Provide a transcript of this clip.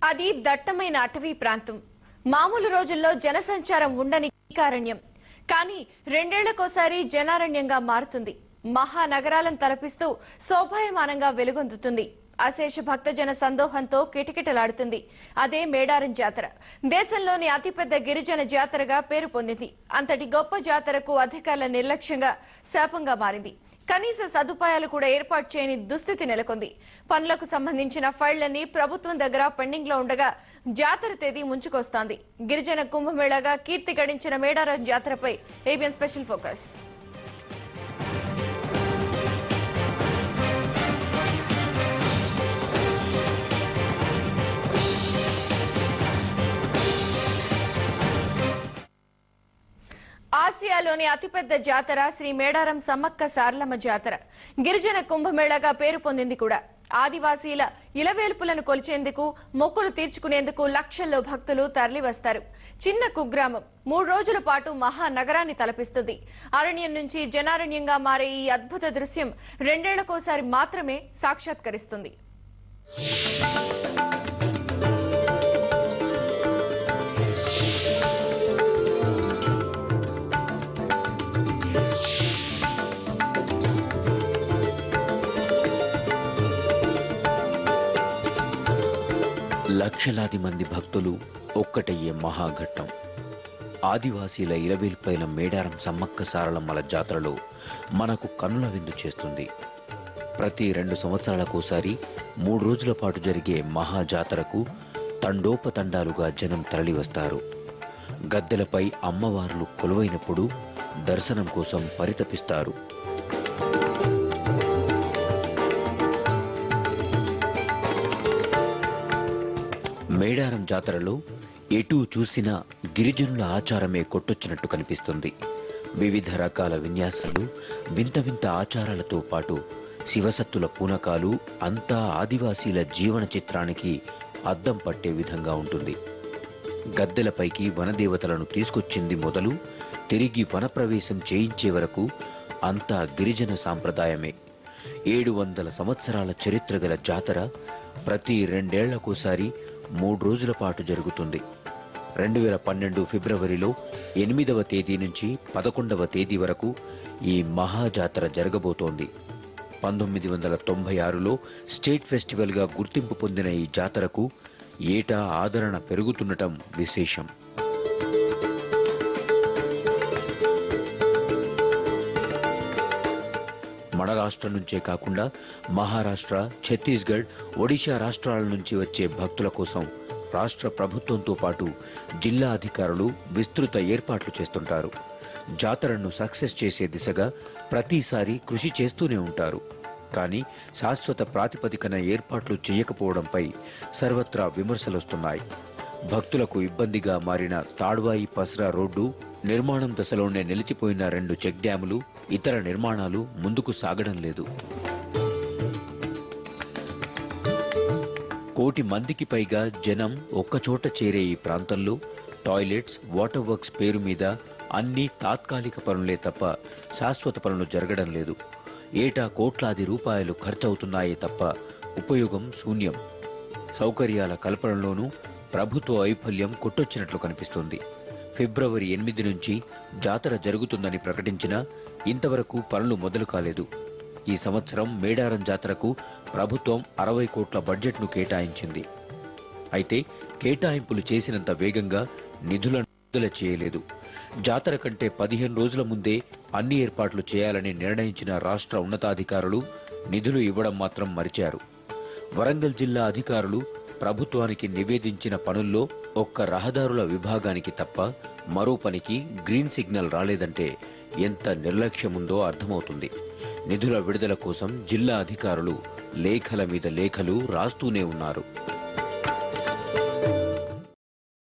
అది దట్టమైన అటవీ ప్రాంతం. మామూలు రోజుల్లో జనసంచారం ఉండని అరణ్యం. కానీ రెండేళ్లకోసారి జనారణ్యంగా మారుతుంది. మహానగరాలను తలపిస్తూ శోభాయమానంగా వెలుగొందుతుంది. అశేష భక్తజన సందోహంతో కిటకిటలాడుతుంది. అదే మేడారం జాతర. దేశంలోని అతిపెద్ద గిరిజన జాతరగా పేరు పొందింది. అంతటి గొప్ప జాతరకు అధికారుల నిర్లక్ష్యంగా శాపంగా మారింది. కనీస సదుపాయాలు కూడా ఏర్పాటు చేయని దుస్థితి నెలకొంది. పనులకు సంబంధించిన ఫైళ్లన్నీ ప్రభుత్వం దగ్గర పెండింగ్ లో ఉండగా జాతర తేదీ ముంచుకొస్తోంది. గిరిజన కుంభమేళాగా కీర్తి గడించిన మేడారం జాతరపై ఏబిఎన్ స్పెషల్ ఫోకస్. ఆసియాలోని అతిపెద్ద జాతర శ్రీ మేడారం సమ్మక్క సారలమ్మ జాతర. గిరిజన కుంభమేళాగా పేరు పొందింది కూడా. ఆదివాసీల ఇలవేల్పులను కొలిచేందుకు, మొక్కులు తీర్చుకునేందుకు లక్షల్లో భక్తులు తరలివస్తారు. చిన్న కుగ్రామం 3 రోజుల పాటు మహానగరాన్ని తలపిస్తుంది. అరణ్యం నుంచి జనారణ్యంగా మారే ఈ అద్భుత దృశ్యం రెండేళ్లకోసారి మాత్రమే సాక్షాత్కరిస్తుంది. లక్షలాది మంది భక్తులు ఒక్కటయ్యే మహాఘట్టం. ఆదివాసీల ఇలవేల్పైన మేడారం సమ్మక్క సారలమ్మల జాతరలో మనకు కన్నుల విందు చేస్తుంది. ప్రతి 2 సంవత్సరాలకోసారి 3 రోజుల పాటు జరిగే మహాజాతరకు తండోపతండాలుగా జనం తరలివస్తారు. గద్దెలపై అమ్మవార్లు కొలువైనప్పుడు దర్శనం కోసం పరితపిస్తారు. మేడారం జాతరలో ఎటూ చూసినా గిరిజనుల ఆచారమే కొట్టొచ్చినట్టు కనిపిస్తుంది. వివిధ రకాల విన్యాసాలు, వింత వింత ఆచారాలతో పాటు శివసత్తుల పూనకాలు అంతా ఆదివాసీల జీవన చిత్రానికి అద్దం పట్టే విధంగా ఉంటుంది. గద్దెలపైకి వనదేవతలను తీసుకొచ్చింది మొదలు తిరిగి వనప్రవేశం చేయించే వరకు అంతా గిరిజన సాంప్రదాయమే. 700 సంవత్సరాల చరిత్ర గల జాతర ప్రతి 2 ఏళ్లకోసారి 3 రోజుల పాటు జరుగుతుంది. 2012 ఫిబ్రవరిలో 8వ తేదీ నుంచి 11వ తేదీ వరకు ఈ మహాజాతర జరగబోతోంది. 1996లో స్టేట్ ఫెస్టివల్ గా గుర్తింపు పొందిన ఈ జాతరకు ఏటా ఆదరణ పెరుగుతుండటం విశేషం. మన రాష్ట్రం నుంచే కాకుండా మహారాష్ట్ర, ఛత్తీస్గఢ్, ఒడిశా రాష్ట్రాల నుంచి వచ్చే భక్తుల కోసం రాష్ట్ర ప్రభుత్వంతో పాటు జిల్లా అధికారులు విస్తృత ఏర్పాట్లు చేస్తుంటారు. జాతరను సక్సెస్ చేసే దిశగా ప్రతిసారి కృషి చేస్తూనే ఉంటారు. కానీ శాశ్వత ప్రాతిపదికన ఏర్పాట్లు చేయకపోవడంపై సర్వత్రా విమర్శలొస్తున్నాయి. భక్తులకు ఇబ్బందిగా మారిన తాడ్వాయి పస్రా రోడ్డు, నిర్మాణం దశలోనే నిలిచిపోయిన 2 చెక్ డ్యాములు, ఇతర నిర్మాణాలు ముందుకు సాగడం లేదు. 1 కోటి మందికి పైగా జనం ఒక్కచోట చేరే ఈ ప్రాంతంలో టాయిలెట్స్, వాటర్ వర్క్స్ పేరు మీద అన్ని తాత్కాలిక పనులే తప్ప శాశ్వత పనులు జరగడం లేదు. ఏటా కోట్లాది రూపాయలు ఖర్చవుతున్నాయే తప్ప ఉపయోగం శూన్యం. సౌకర్యాల కల్పనలోనూ ప్రభుత్వ వైఫల్యం కొట్టొచ్చినట్లు కనిపిస్తుంది. ఫిబ్రవరి 8 నుంచి జాతర జరుగుతుందని ప్రకటించినా ఇంతవరకు పనులు మొదలు కాలేదు. ఈ సంవత్సరం మేడారం జాతరకు ప్రభుత్వం 60 కోట్ల బడ్జెట్ను కేటాయించింది. అయితే కేటాయింపులు చేసినంత వేగంగా నిధులను విడుదల చేయలేదు. జాతర కంటే 15 రోజుల ముందే అన్ని ఏర్పాట్లు చేయాలని నిర్ణయించిన రాష్ట్ర ఉన్నతాధికారులు నిధులు ఇవ్వడం మాత్రం మరిచారు. వరంగల్ జిల్లా అధికారులు ప్రభుత్వానికి నివేదించిన పనుల్లో ఒక్క రహదారుల విభాగానికి తప్ప మరో పనికి గ్రీన్ సిగ్నల్ రాలేదంటే ఎంత నిర్లక్ష్యముందో అర్థమవుతుంది. నిధుల విడుదల కోసం జిల్లా అధికారులు లేఖల మీద లేఖలు రాస్తూనే ఉన్నారు.